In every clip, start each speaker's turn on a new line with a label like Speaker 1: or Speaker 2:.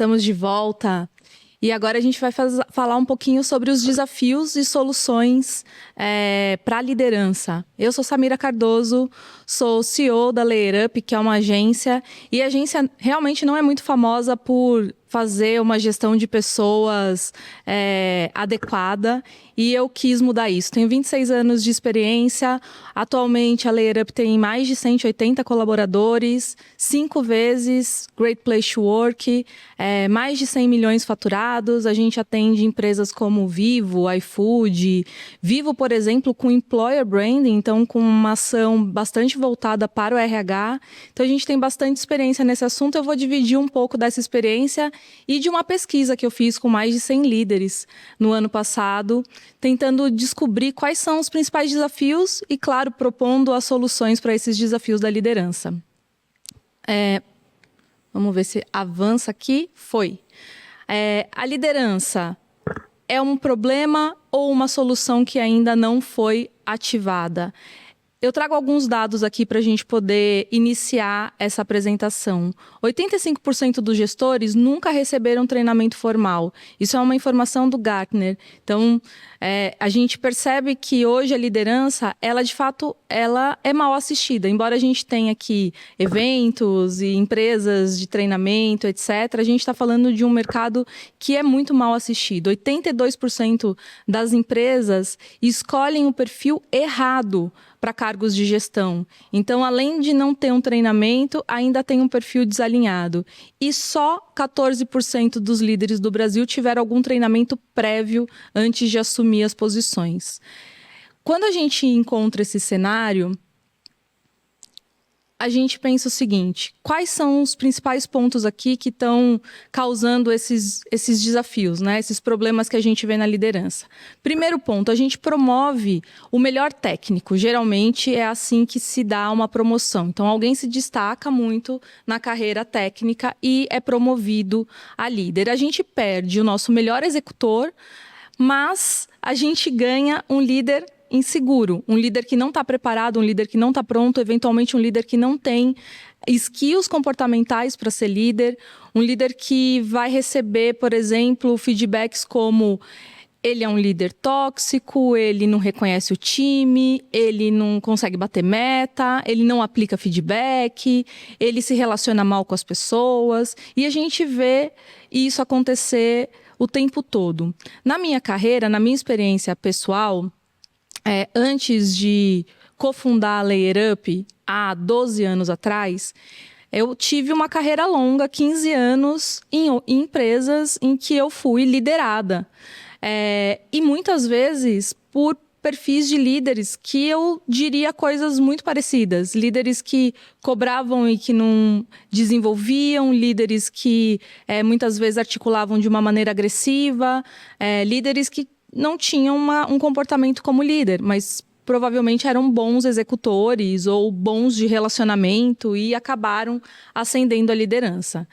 Speaker 1: estamos de volta. E agora a gente vai falar um pouquinho sobre os desafios e soluções para a liderança. Eu sou Samira Cardoso, sou CEO da Layer Up, que é uma agência. E a agência realmente não é muito famosa por fazer uma gestão de pessoas adequada. E eu quis mudar isso. Tenho 26 anos de experiência. Atualmente, a Layer Up tem mais de 180 colaboradores, 5 vezes Great Place to Work, mais de 100 milhões faturados. A gente atende empresas como Vivo, iFood. Vivo, por exemplo, com Employer Branding, então com uma ação bastante voltada para o RH. Então, a gente tem bastante experiência nesse assunto. Eu vou dividir um pouco dessa experiência e de uma pesquisa que eu fiz com mais de 100 líderes no ano passado, tentando descobrir quais são os principais desafios e, claro, propondo as soluções para esses desafios da liderança. Vamos ver se avança aqui. Foi. A liderança é um problema ou uma solução que ainda não foi ativada? Eu trago alguns dados aqui para a gente poder iniciar essa apresentação. 85% dos gestores nunca receberam treinamento formal. Isso é uma informação do Gartner. Então, a gente percebe que hoje a liderança, ela de fato, ela é mal assistida. Embora a gente tenha aqui eventos e empresas de treinamento, etc., a gente está falando de um mercado que é muito mal assistido. 82% das empresas escolhem o perfil errado para cargos de gestão. Então, além de não ter um treinamento, ainda tem um perfil desalinhado. E só 14% dos líderes do Brasil tiveram algum treinamento prévio antes de assumir as posições. Quando a gente encontra esse cenário, a gente pensa o seguinte: quais são os principais pontos aqui que estão causando esses desafios, né? Esses problemas que a gente vê na liderança? Primeiro ponto, a gente promove o melhor técnico. Geralmente é assim que se dá uma promoção. Então, alguém se destaca muito na carreira técnica e é promovido a líder. A gente perde o nosso melhor executor, mas a gente ganha um líder inseguro, um líder que não está preparado, um líder que não está pronto, eventualmente um líder que não tem skills comportamentais para ser líder, um líder que vai receber, por exemplo, feedbacks como: ele é um líder tóxico, ele não reconhece o time, ele não consegue bater meta, ele não aplica feedback, ele se relaciona mal com as pessoas. E a gente vê isso acontecer o tempo todo. Na minha carreira, na minha experiência pessoal, antes de cofundar a Layer Up, há 12 anos atrás, eu tive uma carreira longa, 15 anos, em empresas em que eu fui liderada. E muitas vezes por perfis de líderes que eu diria coisas muito parecidas. Líderes que cobravam e que não desenvolviam, líderes que muitas vezes articulavam de uma maneira agressiva, líderes que não tinham um comportamento como líder, mas provavelmente eram bons executores ou bons de relacionamento e acabaram ascendendo a liderança.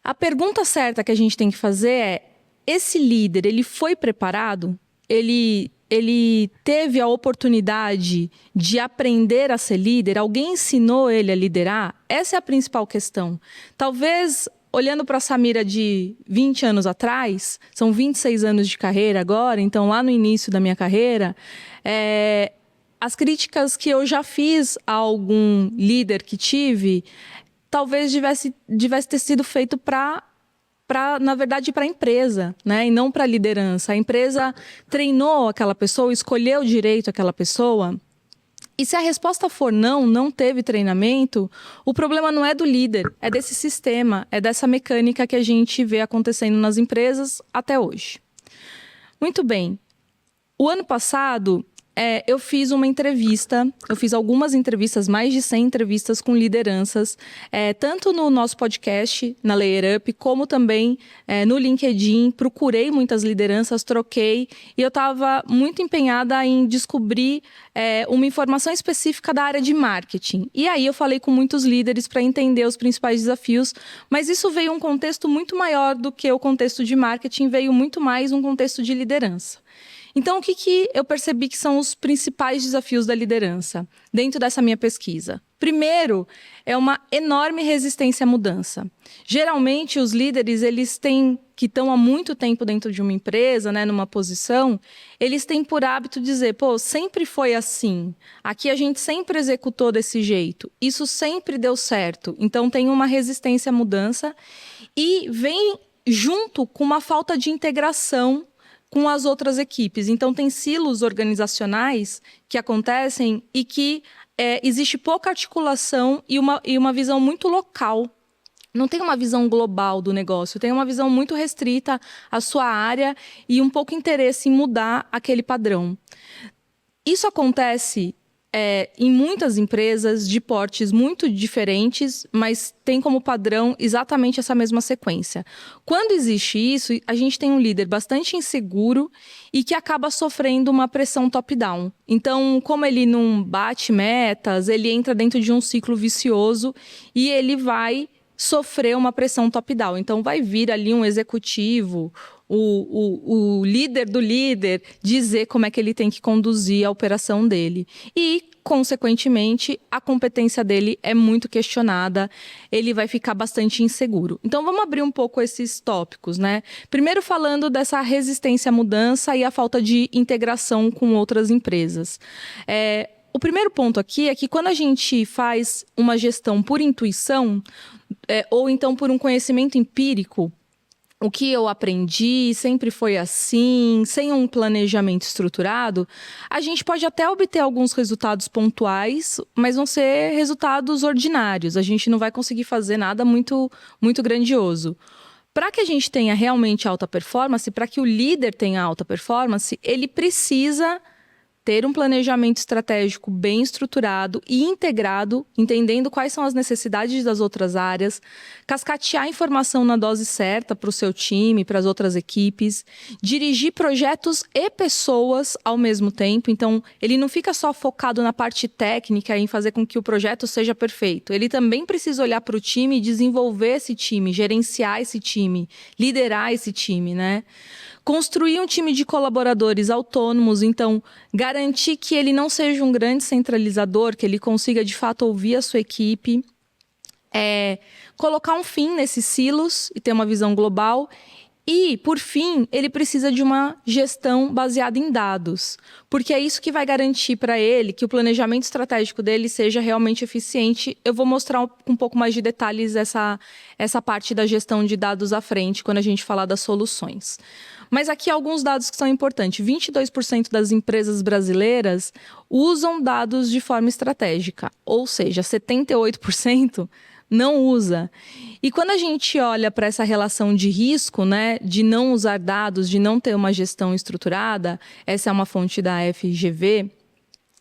Speaker 1: A pergunta certa que a gente tem que fazer é: esse líder, ele foi preparado? Ele teve a oportunidade de aprender a ser líder? Alguém ensinou ele a liderar? Essa é a principal questão. Talvez, olhando para a Samira de 20 anos atrás, são 26 anos de carreira agora, então lá no início da minha carreira, as críticas que eu já fiz a algum líder que tive, talvez tivesse ter sido feito na verdade, para a empresa, né? E não para a liderança. A empresa treinou aquela pessoa, escolheu direito aquela pessoa. E se a resposta for não teve treinamento, o problema não é do líder, é desse sistema, é dessa mecânica que a gente vê acontecendo nas empresas até hoje. Muito bem. O ano passado, eu fiz uma entrevista, eu fiz algumas entrevistas, mais de 100 entrevistas com lideranças, tanto no nosso podcast, na Layer Up, como também no LinkedIn. Procurei muitas lideranças, troquei, e eu estava muito empenhada em descobrir uma informação específica da área de marketing. E aí eu falei com muitos líderes para entender os principais desafios, mas isso veio um contexto muito maior do que o contexto de marketing, veio muito mais um contexto de liderança. Então, o que eu percebi que são os principais desafios da liderança dentro dessa minha pesquisa? Primeiro, é uma enorme resistência à mudança. Geralmente, os líderes, que estão há muito tempo dentro de uma empresa, né, numa posição, eles têm por hábito dizer, pô, sempre foi assim, aqui a gente sempre executou desse jeito, isso sempre deu certo. Então, tem uma resistência à mudança e vem junto com uma falta de integração com as outras equipes. Então, tem silos organizacionais que acontecem e que existe pouca articulação e uma visão muito local. Não tem uma visão global do negócio, tem uma visão muito restrita à sua área e um pouco interesse em mudar aquele padrão. Isso acontece em muitas empresas de portes muito diferentes, mas tem como padrão exatamente essa mesma sequência. Quando existe isso, a gente tem um líder bastante inseguro e que acaba sofrendo uma pressão top-down. Então, como ele não bate metas, ele entra dentro de um ciclo vicioso e ele vai sofrer uma pressão top-down. Então, vai vir ali um executivo, o líder do líder, dizer como é que ele tem que conduzir a operação dele. E, consequentemente, a competência dele é muito questionada, ele vai ficar bastante inseguro. Então, vamos abrir um pouco esses tópicos, né? Primeiro, falando dessa resistência à mudança e a falta de integração com outras empresas. O primeiro ponto aqui é que quando a gente faz uma gestão por intuição, ou então por um conhecimento empírico, o que eu aprendi sempre foi assim, sem um planejamento estruturado, a gente pode até obter alguns resultados pontuais, mas vão ser resultados ordinários. A gente não vai conseguir fazer nada muito, muito grandioso. Para que a gente tenha realmente alta performance, para que o líder tenha alta performance, ele precisa ter um planejamento estratégico bem estruturado e integrado, entendendo quais são as necessidades das outras áreas, cascatear a informação na dose certa para o seu time, para as outras equipes, dirigir projetos e pessoas ao mesmo tempo. Então, ele não fica só focado na parte técnica, em fazer com que o projeto seja perfeito. Ele também precisa olhar para o time e desenvolver esse time, gerenciar esse time, liderar esse time, né? Construir um time de colaboradores autônomos, então, garantir que ele não seja um grande centralizador, que ele consiga, de fato, ouvir a sua equipe, colocar um fim nesses silos e ter uma visão global. E, por fim, ele precisa de uma gestão baseada em dados, porque é isso que vai garantir para ele que o planejamento estratégico dele seja realmente eficiente. Eu vou mostrar com um pouco mais de detalhes essa parte da gestão de dados à frente, quando a gente falar das soluções. Mas aqui alguns dados que são importantes. 22% das empresas brasileiras usam dados de forma estratégica, ou seja, 78% não usa. E quando a gente olha para essa relação de risco, né, de não usar dados, de não ter uma gestão estruturada, essa é uma fonte da FGV,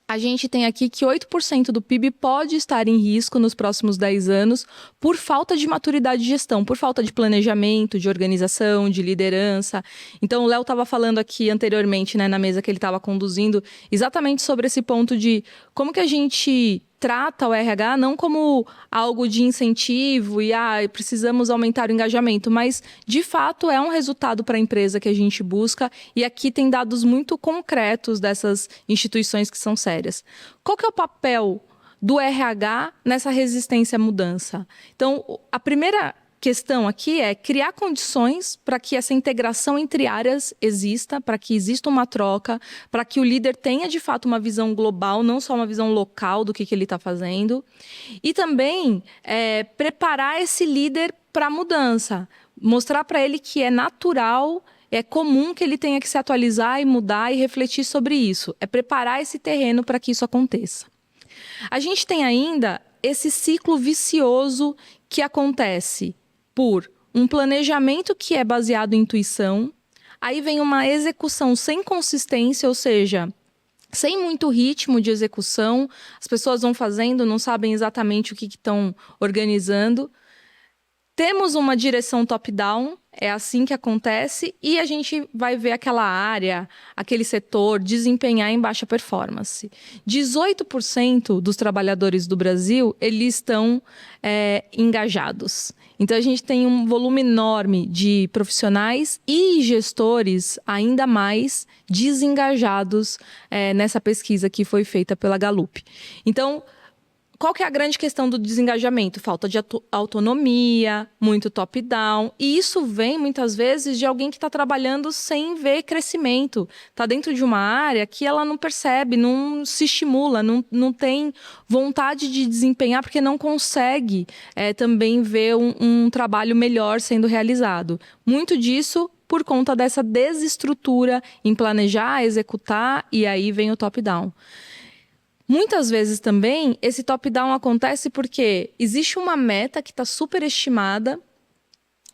Speaker 1: a gente tem aqui que 8% do PIB pode estar em risco nos próximos 10 anos por falta de maturidade de gestão, por falta de planejamento, de organização, de liderança. Então, o Léo estava falando aqui anteriormente, né, na mesa que ele estava conduzindo, exatamente sobre esse ponto de como que a gente trata o RH não como algo de incentivo e precisamos aumentar o engajamento, mas de fato é um resultado para a empresa que a gente busca e aqui tem dados muito concretos dessas instituições que são sérias. Qual que é o papel do RH nessa resistência à mudança? Então, a primeira questão aqui é criar condições para que essa integração entre áreas exista, para que exista uma troca, para que o líder tenha, de fato, uma visão global, não só uma visão local do que ele está fazendo. E também preparar esse líder para a mudança, mostrar para ele que é natural, é comum que ele tenha que se atualizar e mudar e refletir sobre isso. É preparar esse terreno para que isso aconteça. A gente tem ainda esse ciclo vicioso que acontece por um planejamento que é baseado em intuição, aí vem uma execução sem consistência, ou seja, sem muito ritmo de execução, as pessoas vão fazendo, não sabem exatamente o que estão organizando. Temos uma direção top-down, é assim que acontece, e a gente vai ver aquela área, aquele setor desempenhar em baixa performance. 18% dos trabalhadores do Brasil, eles estão engajados. Então, a gente tem um volume enorme de profissionais e gestores ainda mais desengajados nessa pesquisa que foi feita pela Gallup. Então, qual que é a grande questão do desengajamento? Falta de autonomia, muito top-down. E isso vem, muitas vezes, de alguém que está trabalhando sem ver crescimento. Está dentro de uma área que ela não percebe, não se estimula, não tem vontade de desempenhar, porque não consegue também ver um trabalho melhor sendo realizado. Muito disso por conta dessa desestrutura em planejar, executar, e aí vem o top-down. Muitas vezes também esse top-down acontece porque existe uma meta que está superestimada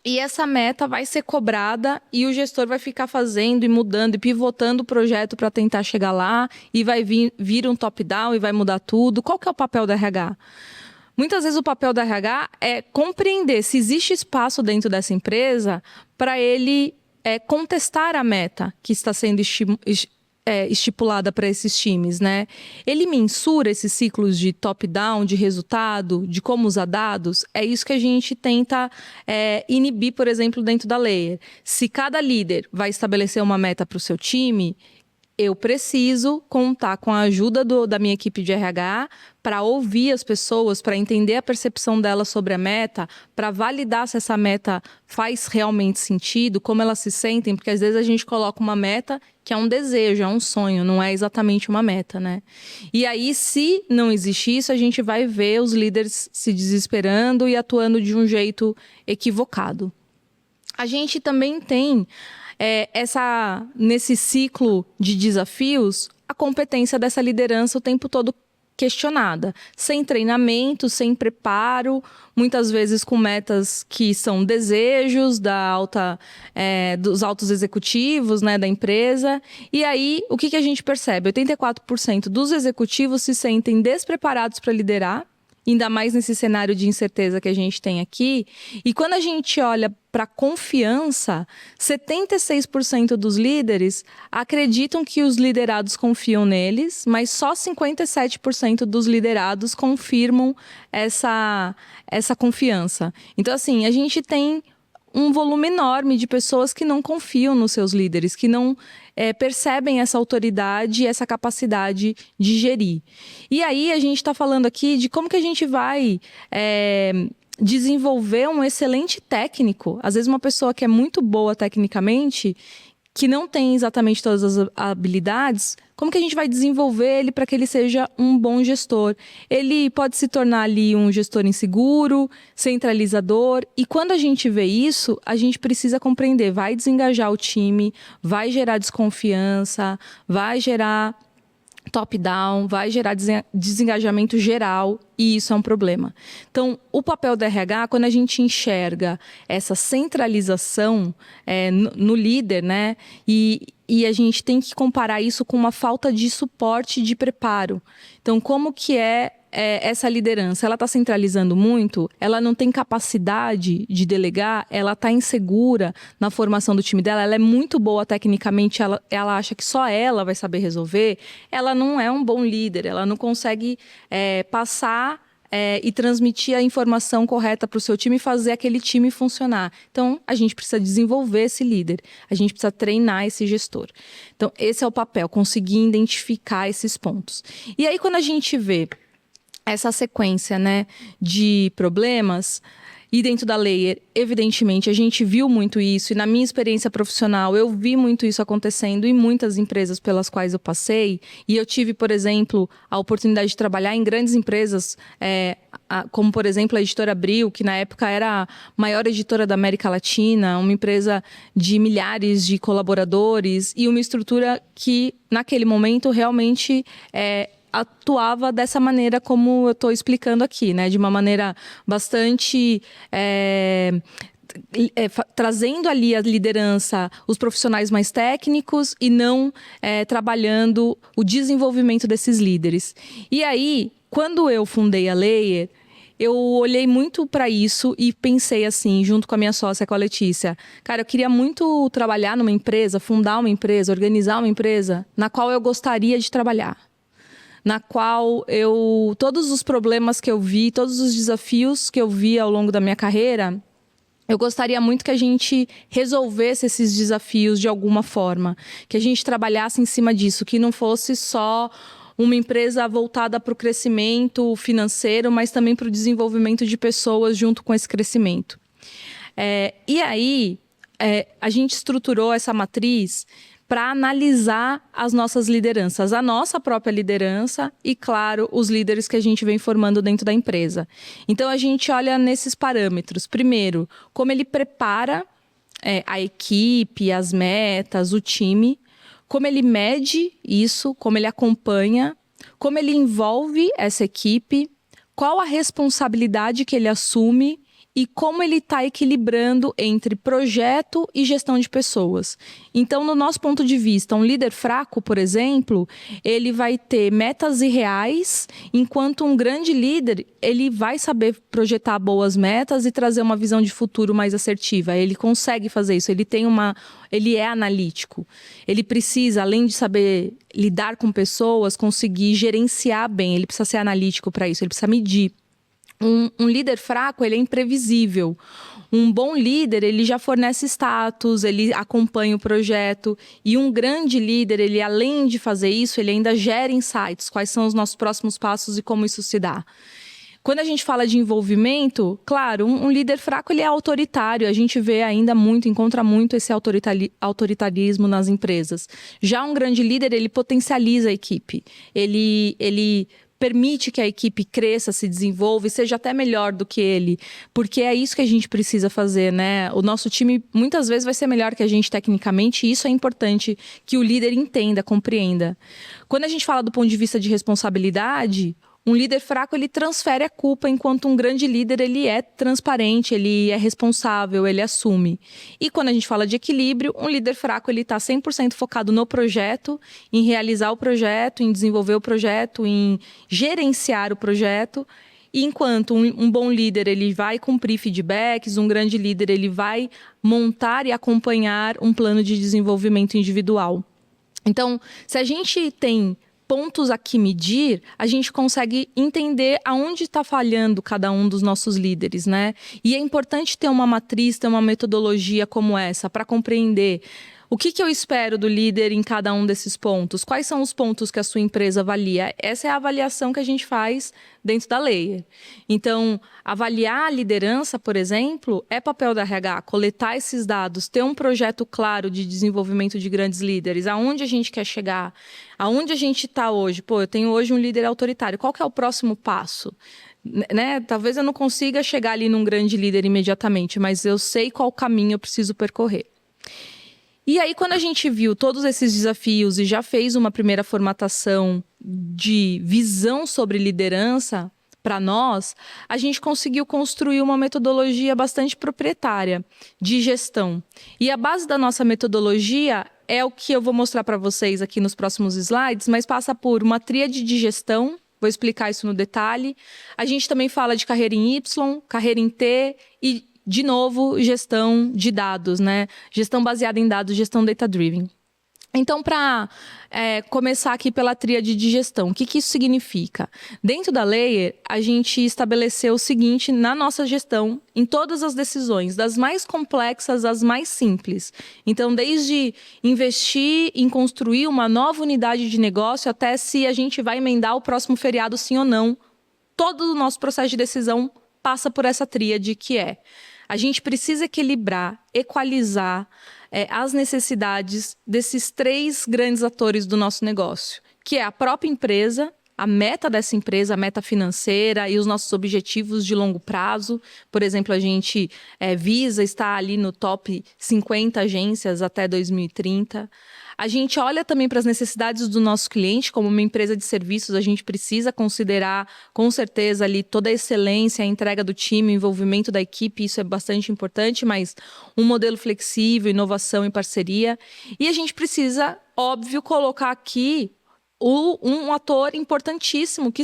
Speaker 1: e essa meta vai ser cobrada e o gestor vai ficar fazendo e mudando e pivotando o projeto para tentar chegar lá e vai vir um top-down e vai mudar tudo. Qual que é o papel do RH? Muitas vezes o papel do RH é compreender se existe espaço dentro dessa empresa para ele contestar a meta que está sendo estipulada para esses times, né? Ele mensura esses ciclos de top-down, de resultado, de como usar dados. É isso que a gente tenta inibir, por exemplo, dentro da Layer. Se cada líder vai estabelecer uma meta para o seu time, eu preciso contar com a ajuda da minha equipe de RH para ouvir as pessoas, para entender a percepção delas sobre a meta, para validar se essa meta faz realmente sentido, como elas se sentem, porque às vezes a gente coloca uma meta que é um desejo, é um sonho, não é exatamente uma meta, né? E aí, se não existe isso, a gente vai ver os líderes se desesperando e atuando de um jeito equivocado. A gente também tem nesse ciclo de desafios, a competência dessa liderança o tempo todo questionada, sem treinamento, sem preparo, muitas vezes com metas que são desejos dos altos executivos, né, da empresa. E aí, o que a gente percebe? 84% dos executivos se sentem despreparados para liderar, ainda mais nesse cenário de incerteza que a gente tem aqui. E quando a gente olha para confiança, 76% dos líderes acreditam que os liderados confiam neles, mas só 57% dos liderados confirmam essa confiança. Então, assim, a gente tem um volume enorme de pessoas que não confiam nos seus líderes, que não percebem essa autoridade e essa capacidade de gerir. E aí a gente está falando aqui de como que a gente vai desenvolver um excelente técnico. Às vezes uma pessoa que é muito boa tecnicamente, que não tem exatamente todas as habilidades, como que a gente vai desenvolver ele para que ele seja um bom gestor? Ele pode se tornar ali um gestor inseguro, centralizador, e quando a gente vê isso, a gente precisa compreender, vai desengajar o time, vai gerar desconfiança, vai gerar top-down, vai gerar desengajamento geral, e isso é um problema. Então, o papel do RH, quando a gente enxerga essa centralização no líder, né, e a gente tem que comparar isso com uma falta de suporte, de preparo. Então, como que essa liderança? Ela está centralizando muito, ela não tem capacidade de delegar, ela está insegura na formação do time dela, ela é muito boa tecnicamente, ela acha que só ela vai saber resolver, ela não é um bom líder, ela não consegue passar e transmitir a informação correta para o seu time e fazer aquele time funcionar. Então, a gente precisa desenvolver esse líder, a gente precisa treinar esse gestor. Então, esse é o papel, conseguir identificar esses pontos. E aí, quando a gente vê essa sequência, né, de problemas, e dentro da Layer, evidentemente, a gente viu muito isso, e na minha experiência profissional, eu vi muito isso acontecendo em muitas empresas pelas quais eu passei, e eu tive, por exemplo, a oportunidade de trabalhar em grandes empresas, como, por exemplo, a Editora Abril, que na época era a maior editora da América Latina, uma empresa de milhares de colaboradores, e uma estrutura que, naquele momento, realmente atuava dessa maneira como eu estou explicando aqui, né? De uma maneira bastante trazendo ali a liderança, os profissionais mais técnicos e não trabalhando o desenvolvimento desses líderes. E aí, quando eu fundei a Layer, eu olhei muito para isso e pensei assim, junto com a minha sócia, com a Letícia. Cara, eu queria muito trabalhar numa empresa, fundar uma empresa, organizar uma empresa na qual eu gostaria de trabalhar. Na qual todos os problemas que eu vi, todos os desafios que eu vi ao longo da minha carreira, eu gostaria muito que a gente resolvesse esses desafios de alguma forma, que a gente trabalhasse em cima disso, que não fosse só uma empresa voltada para o crescimento financeiro, mas também para o desenvolvimento de pessoas junto com esse crescimento. E aí, a gente estruturou essa matriz para analisar as nossas lideranças, a nossa própria liderança e, claro, os líderes que a gente vem formando dentro da empresa. Então, a gente olha nesses parâmetros. Primeiro, como ele prepara a equipe, as metas, o time, como ele mede isso, como ele acompanha, como ele envolve essa equipe, qual a responsabilidade que ele assume e como ele está equilibrando entre projeto e gestão de pessoas. Então, no nosso ponto de vista, um líder fraco, por exemplo, ele vai ter metas irreais, enquanto um grande líder, ele vai saber projetar boas metas e trazer uma visão de futuro mais assertiva. Ele consegue fazer isso, ele é analítico. Ele precisa, além de saber lidar com pessoas, conseguir gerenciar bem. Ele precisa ser analítico para isso, ele precisa medir. Um líder fraco, ele é imprevisível. Um bom líder, ele já fornece status, ele acompanha o projeto. E um grande líder, ele além de fazer isso, ele ainda gera insights. Quais são os nossos próximos passos e como isso se dá. Quando a gente fala de envolvimento, claro, um líder fraco, ele é autoritário. A gente vê ainda muito, encontra muito esse autoritarismo nas empresas. Já um grande líder, ele potencializa a equipe. Ele permite que a equipe cresça, se desenvolva e seja até melhor do que ele. Porque é isso que a gente precisa fazer, né? O nosso time muitas vezes vai ser melhor que a gente tecnicamente e isso é importante que o líder entenda, compreenda. Quando a gente fala do ponto de vista de responsabilidade, um líder fraco, ele transfere a culpa, enquanto um grande líder, ele é transparente, ele é responsável, ele assume. E quando a gente fala de equilíbrio, um líder fraco, ele está 100% focado no projeto, em realizar o projeto, em desenvolver o projeto, em gerenciar o projeto. E enquanto um bom líder, ele vai cumprir feedbacks, um grande líder, ele vai montar e acompanhar um plano de desenvolvimento individual. Então, se a gente tem pontos a que medir, a gente consegue entender aonde está falhando cada um dos nossos líderes, né? E é importante ter uma matriz, ter uma metodologia como essa para compreender o que eu espero do líder em cada um desses pontos. Quais são os pontos que a sua empresa avalia? Essa é a avaliação que a gente faz dentro da Layer. Então, avaliar a liderança, por exemplo, é papel da RH, coletar esses dados, ter um projeto claro de desenvolvimento de grandes líderes, aonde a gente quer chegar, aonde a gente está hoje. Eu tenho hoje um líder autoritário, qual que é o próximo passo? Né? Talvez eu não consiga chegar ali num grande líder imediatamente, mas eu sei qual caminho eu preciso percorrer. E aí, quando a gente viu todos esses desafios e já fez uma primeira formatação de visão sobre liderança para nós, a gente conseguiu construir uma metodologia bastante proprietária de gestão. E a base da nossa metodologia é o que eu vou mostrar para vocês aqui nos próximos slides, mas passa por uma tríade de gestão. Vou explicar isso no detalhe. A gente também fala de carreira em Y, carreira em T e, de novo, gestão de dados, né? Gestão baseada em dados, gestão data-driven. Então, para começar aqui pela tríade de gestão, o que isso significa? Dentro da Layer, a gente estabeleceu o seguinte na nossa gestão, em todas as decisões, das mais complexas às mais simples. Então, desde investir em construir uma nova unidade de negócio, até se a gente vai emendar o próximo feriado, sim ou não, todo o nosso processo de decisão passa por essa tríade que é: a gente precisa equilibrar, equalizar as necessidades desses três grandes atores do nosso negócio, que é a própria empresa, a meta dessa empresa, a meta financeira e os nossos objetivos de longo prazo. Por exemplo, a gente visa estar ali no top 50 agências até 2030. A gente olha também para as necessidades do nosso cliente. Como uma empresa de serviços, a gente precisa considerar, com certeza, ali toda a excelência, a entrega do time, o envolvimento da equipe, isso é bastante importante, mas um modelo flexível, inovação e parceria. E a gente precisa, óbvio, colocar aqui um ator importantíssimo, que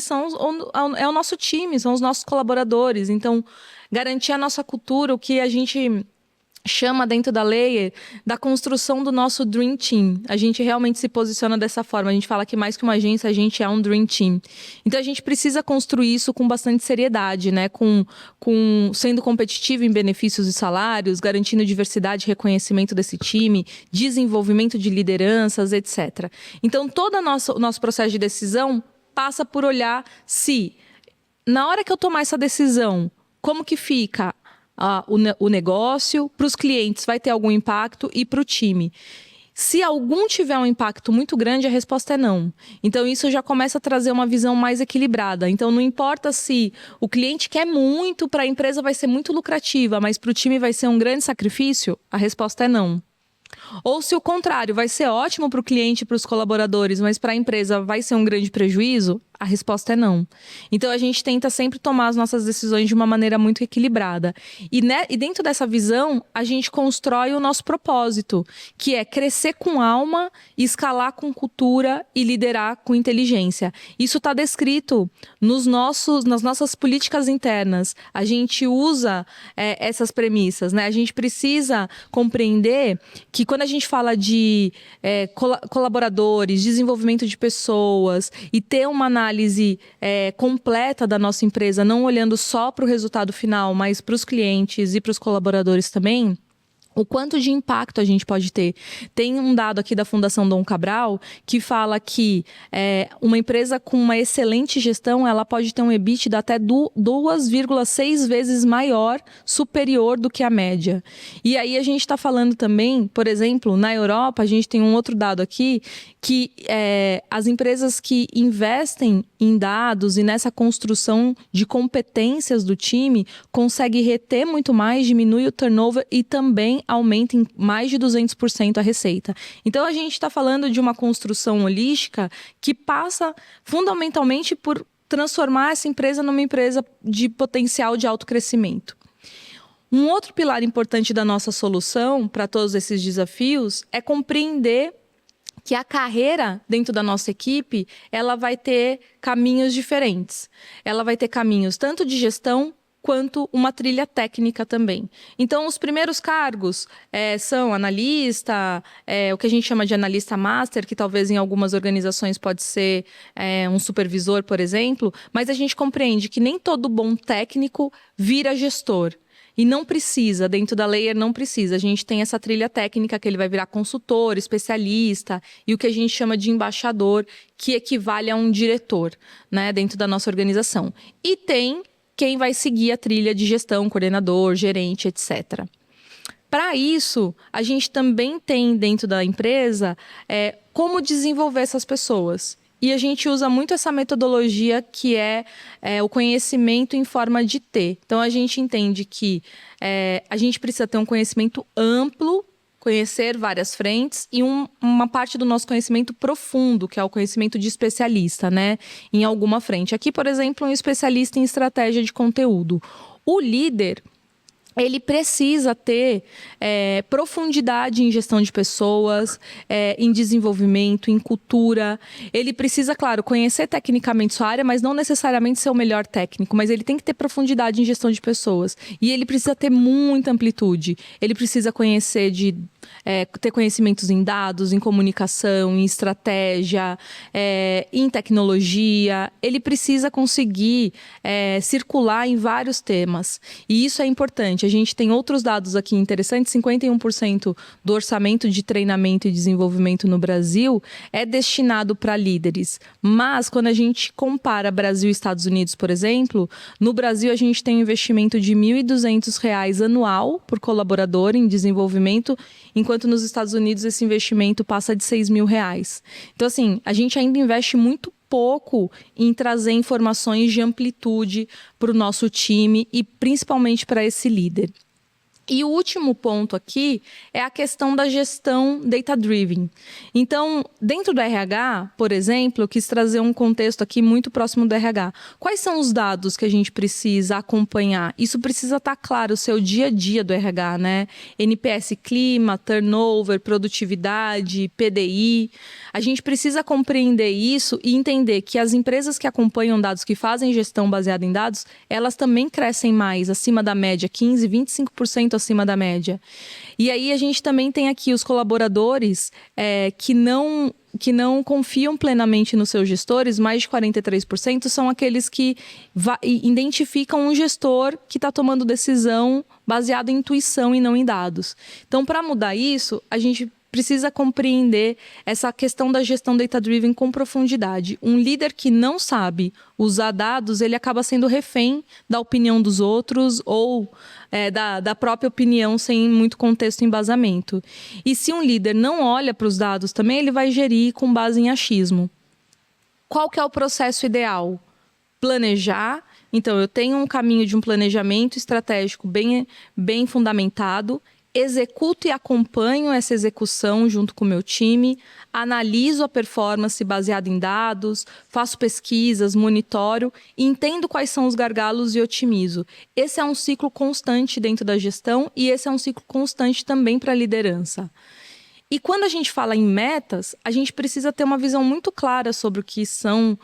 Speaker 1: é o nosso time, são os nossos colaboradores. Então, garantir a nossa cultura, o que a gente chama dentro da Layer da construção do nosso Dream Team. A gente realmente se posiciona dessa forma. A gente fala que mais que uma agência, a gente é um Dream Team. Então, a gente precisa construir isso com bastante seriedade, né? Sendo competitivo em benefícios e salários, garantindo diversidade e reconhecimento desse time, desenvolvimento de lideranças, etc. Então, todo o nosso processo de decisão passa por olhar se, na hora que eu tomar essa decisão, como que fica o negócio, para os clientes vai ter algum impacto e para o time. Se algum tiver um impacto muito grande, a resposta é não. Então, isso já começa a trazer uma visão mais equilibrada. Então, não importa se o cliente quer muito, para a empresa vai ser muito lucrativa, mas para o time vai ser um grande sacrifício, a resposta é não. Ou se o contrário, vai ser ótimo para o cliente e para os colaboradores, mas para a empresa vai ser um grande prejuízo, a resposta é não. Então, a gente tenta sempre tomar as nossas decisões de uma maneira muito equilibrada. E dentro dessa visão, a gente constrói o nosso propósito, que é crescer com alma, escalar com cultura e liderar com inteligência. Isso está descrito nas nossas políticas internas. A gente usa essas premissas, né? A gente precisa compreender que quando a gente fala de colaboradores, desenvolvimento de pessoas e ter uma análise completa da nossa empresa, não olhando só para o resultado final, mas para os clientes e para os colaboradores também, o quanto de impacto a gente pode ter. Tem um dado aqui da Fundação Dom Cabral que fala que uma empresa com uma excelente gestão, ela pode ter um EBITDA até 2,6 vezes maior, superior do que a média. E aí a gente está falando também, por exemplo, na Europa, a gente tem um outro dado aqui, que as empresas que investem em dados e nessa construção de competências do time conseguem reter muito mais, diminui o turnover e também aumenta em mais de 200% a receita. Então, a gente está falando de uma construção holística que passa fundamentalmente por transformar essa empresa numa empresa de potencial de alto crescimento. Um outro pilar importante da nossa solução para todos esses desafios é compreender que a carreira dentro da nossa equipe, ela vai ter caminhos diferentes. Ela vai ter caminhos tanto de gestão quanto uma trilha técnica também. Então, os primeiros cargos são analista, o que a gente chama de analista master, que talvez em algumas organizações pode ser um supervisor, por exemplo, mas a gente compreende que nem todo bom técnico vira gestor. E não precisa, dentro da Layer não precisa. A gente tem essa trilha técnica que ele vai virar consultor, especialista e o que a gente chama de embaixador, que equivale a um diretor, né, dentro da nossa organização. E tem quem vai seguir a trilha de gestão, coordenador, gerente, etc. Para isso, a gente também tem dentro da empresa como desenvolver essas pessoas. E a gente usa muito essa metodologia que é o conhecimento em forma de T. Então, a gente entende que a gente precisa ter um conhecimento amplo, conhecer várias frentes e uma parte do nosso conhecimento profundo, que é o conhecimento de especialista, né, em alguma frente. Aqui, por exemplo, um especialista em estratégia de conteúdo. O líder, ele precisa ter profundidade em gestão de pessoas, em desenvolvimento, em cultura. Ele precisa, claro, conhecer tecnicamente sua área, mas não necessariamente ser o melhor técnico. Mas ele tem que ter profundidade em gestão de pessoas. E ele precisa ter muita amplitude. Ele precisa ter conhecimentos em dados, em comunicação, em estratégia, em tecnologia. Ele precisa conseguir circular em vários temas. E isso é importante. A gente tem outros dados aqui interessantes. 51% do orçamento de treinamento e desenvolvimento no Brasil é destinado para líderes. Mas, quando a gente compara Brasil e Estados Unidos, por exemplo, no Brasil a gente tem um investimento de R$ 1.200 anual por colaborador em desenvolvimento, enquanto nos Estados Unidos esse investimento passa de R$ 6.000. Então, assim, a gente ainda investe muito pouco em trazer informações de amplitude para o nosso time e principalmente para esse líder. E o último ponto aqui é a questão da gestão data-driven. Então, dentro do RH, por exemplo, eu quis trazer um contexto aqui muito próximo do RH. Quais são os dados que a gente precisa acompanhar? Isso precisa estar claro, o seu dia a dia do RH, né? NPS clima, turnover, produtividade, PDI. A gente precisa compreender isso e entender que as empresas que acompanham dados, que fazem gestão baseada em dados, elas também crescem mais, acima da média, 15%, 25% acima da média. E aí a gente também tem aqui os colaboradores que não confiam plenamente nos seus gestores, mais de 43% são aqueles que identificam um gestor que está tomando decisão baseada em intuição e não em dados. Então, para mudar isso, a gente precisa compreender essa questão da gestão data-driven com profundidade. Um líder que não sabe usar dados, ele acaba sendo refém da opinião dos outros ou da própria opinião sem muito contexto e embasamento. E se um líder não olha para os dados também, ele vai gerir com base em achismo. Qual que é o processo ideal? Planejar. Então, eu tenho um caminho de um planejamento estratégico bem fundamentado, executo e acompanho essa execução junto com o meu time, analiso a performance baseada em dados, faço pesquisas, monitoro, entendo quais são os gargalos e otimizo. Esse é um ciclo constante dentro da gestão e esse é um ciclo constante também para a liderança. E quando a gente fala em metas, a gente precisa ter uma visão muito clara sobre o que são,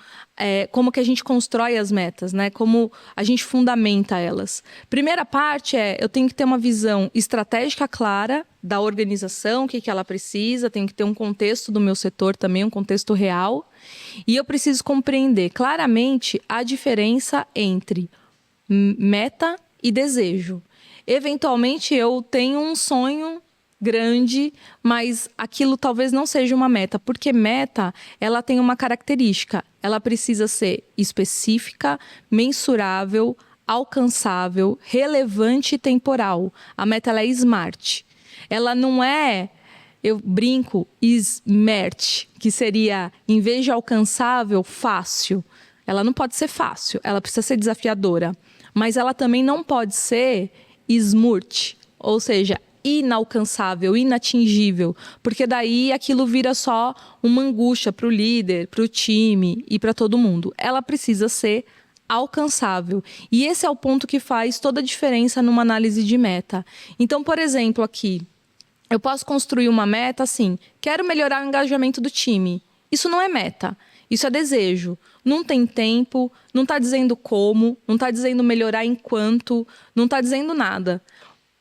Speaker 1: como que a gente constrói as metas, né? Como a gente fundamenta elas. Primeira parte eu tenho que ter uma visão estratégica clara da organização, o que ela precisa, tenho que ter um contexto do meu setor também, um contexto real. E eu preciso compreender claramente a diferença entre meta e desejo. Eventualmente, eu tenho um sonho grande, mas aquilo talvez não seja uma meta, porque meta, ela tem uma característica, ela precisa ser específica, mensurável, alcançável, relevante e temporal. A meta, ela é SMART. Ela não é, eu brinco, SMART, que seria, em vez de alcançável, fácil. Ela não pode ser fácil, ela precisa ser desafiadora, mas ela também não pode ser SMURT, ou seja, inalcançável, inatingível, porque daí aquilo vira só uma angústia para o líder, para o time e para todo mundo. Ela precisa ser alcançável. E esse é o ponto que faz toda a diferença numa análise de meta. Então, por exemplo, aqui, eu posso construir uma meta assim, quero melhorar o engajamento do time. Isso não é meta, isso é desejo. Não tem tempo, não está dizendo como, não está dizendo melhorar enquanto, não está dizendo nada.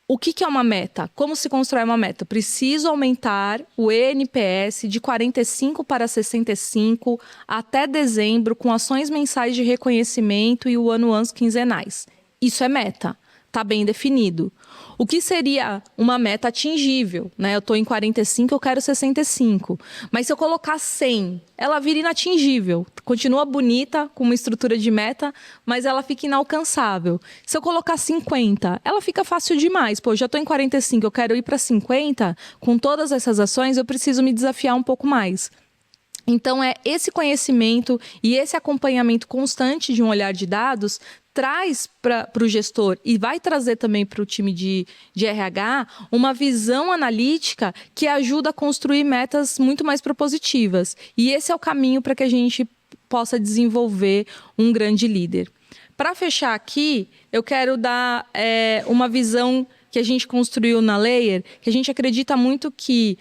Speaker 1: O que é uma meta? Como se constrói uma meta? Preciso aumentar o NPS de 45 para 65 até dezembro com ações mensais de reconhecimento e o one-on-ones quinzenais. Isso é meta, está bem definido. O que seria uma meta atingível? Né? Eu estou em 45, eu quero 65. Mas se eu colocar 100, ela vira inatingível. Continua bonita, com uma estrutura de meta, mas ela fica inalcançável. Se eu colocar 50, ela fica fácil demais. Pô, já estou em 45, eu quero ir para 50. Com todas essas ações, eu preciso me desafiar um pouco mais. Então, esse conhecimento e esse acompanhamento constante de um olhar de dados traz para o gestor e vai trazer também para o time de RH uma visão analítica que ajuda a construir metas muito mais propositivas. E esse é o caminho para que a gente possa desenvolver um grande líder. Para fechar aqui, eu quero dar uma visão que a gente construiu na Layer, que a gente acredita muito que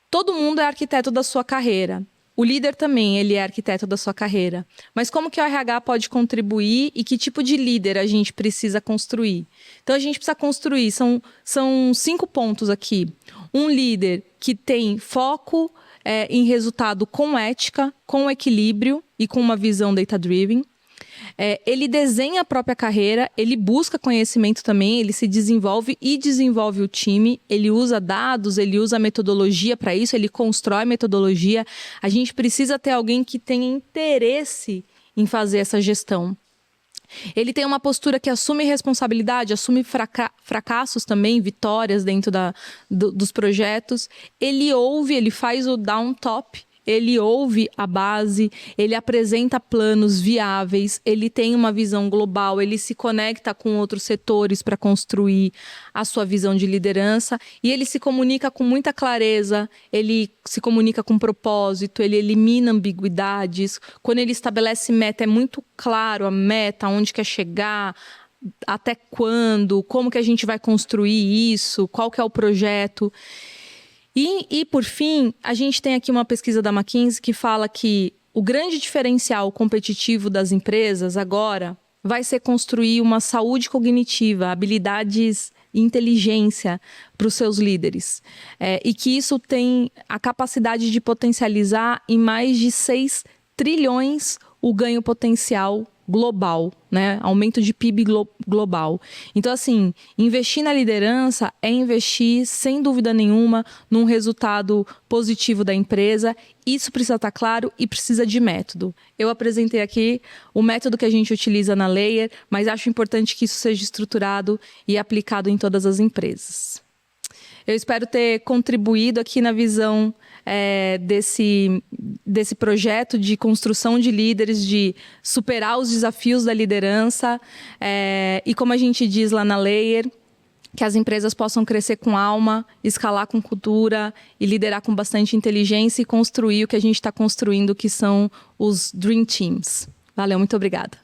Speaker 1: todo mundo é arquiteto da sua carreira. O líder também, ele é arquiteto da sua carreira. Mas como que o RH pode contribuir e que tipo de líder a gente precisa construir? Então, a gente precisa construir, são 5 pontos aqui. Um líder que tem foco em resultado com ética, com equilíbrio e com uma visão data-driven. Ele desenha a própria carreira, ele busca conhecimento também, ele se desenvolve e desenvolve o time, ele usa dados, ele usa metodologia para isso, ele constrói metodologia. A gente precisa ter alguém que tenha interesse em fazer essa gestão. Ele tem uma postura que assume responsabilidade, assume fracassos também, vitórias dentro dos projetos. Ele ouve, ele faz o down top. ele ouve a base, ele apresenta planos viáveis, ele tem uma visão global, ele se conecta com outros setores para construir a sua visão de liderança e ele se comunica com muita clareza, ele se comunica com propósito, ele elimina ambiguidades. Quando ele estabelece meta, é muito claro a meta, aonde quer chegar, até quando, como que a gente vai construir isso, qual que é o projeto. E, por fim, a gente tem aqui uma pesquisa da McKinsey que fala que o grande diferencial competitivo das empresas agora vai ser construir uma saúde cognitiva, habilidades e inteligência para os seus líderes. E que isso tem a capacidade de potencializar em mais de 6 trilhões o ganho potencial global, né? Aumento de PIB global. Então, assim, investir na liderança é investir, sem dúvida nenhuma, num resultado positivo da empresa. Isso precisa estar claro e precisa de método. Eu apresentei aqui o método que a gente utiliza na Layer, mas acho importante que isso seja estruturado e aplicado em todas as empresas. Eu espero ter contribuído aqui na visão desse projeto de construção de líderes, de superar os desafios da liderança e, como a gente diz lá na Layer, que as empresas possam crescer com alma, escalar com cultura e liderar com bastante inteligência e construir o que a gente está construindo, que são os Dream Teams. Valeu, muito obrigada.